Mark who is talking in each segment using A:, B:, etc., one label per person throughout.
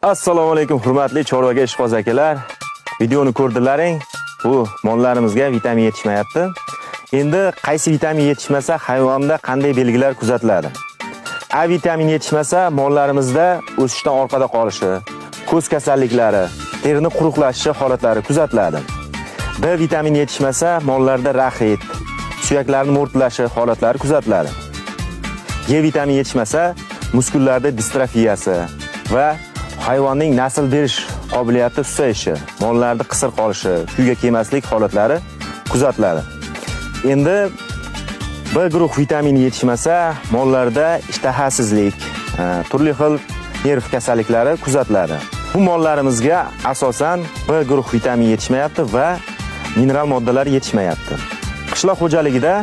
A: Assalomu alaykum hurmatli chorvaga ishqiboz akalar. Videoni ko'rdilaring. Bu mollarimizga vitamin yetishmayapti. Endi qaysi vitamin yetishmasa hayvonda qanday belgilar kuzatiladi? A vitamin yetishmasa mollarimizda o'sishdan orqada qolishi, ko'z kasalliklari, terining quruqlashishi holatlari kuzatiladi. B vitamin yetishmasa mollarda raxit, suyaklarning mo'rtlashi holatlari kuzatiladi. G vitamin yetishmasa muskullarda distrofiyasi va hayvonning nasl berish qobiliyati susayishi, mollarda qisir qolishi, kuyga kelmaslik holatlari kuzatiladi. Endi B guruh vitamini yetishmasa mollarda ishtahasizlik, turli xil nerv kasalliklari kuzatiladi. Bu mollarimizga asosan B guruh vitamin yetishmayapti va mineral moddalar yetishmayapti. Qishloq xo'jaligida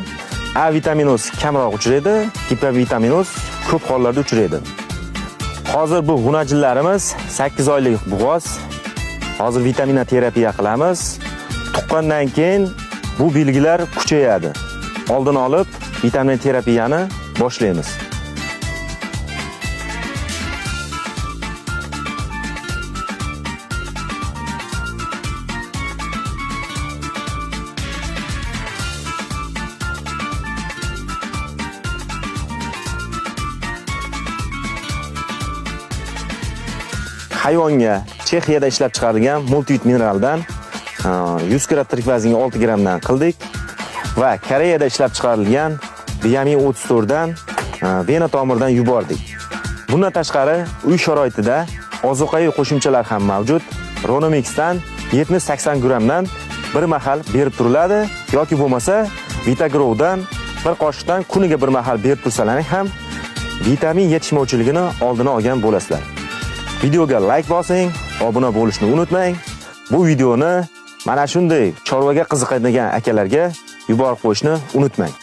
A: A vitaminoz kamroq uchraydi, hipovitaminoz ko'p hollarda uchraydi. Hozir bu g'unajillarimiz 8 oylik bo'g'oz. Hozir vitamina terapiya qilamiz. Tuqqandan keyin bu belgilar kuchayadi. Oldini olib vitamin terapiyani boshlaymiz. Hayvonga Chexiyada ishlab chiqarilgan multivit mineraldan 100 g tirik vaznga 6 gdan qildik va Koreyada ishlab chiqarilgan Biamin 34 dan vena tomirdan yubordik. Bundan tashqari uy sharoitida ozuqaviy qo'shimchalar ham mavjud. Ronomixdan 70-80 gdan bir mahal berib turiladi yoki bo'lmasa Vitagrowdan bir qoshiqdan kuniga bir mahal berib tursalaring ham vitamin yetishmovchiligini oldini olgan bo'lasizlar. Videoga like bosing, obuna bo'lishni unutmang. Bu videoni mana shunday chorvaga qiziqadigan akalarga yuborib qo'yishni unutmang.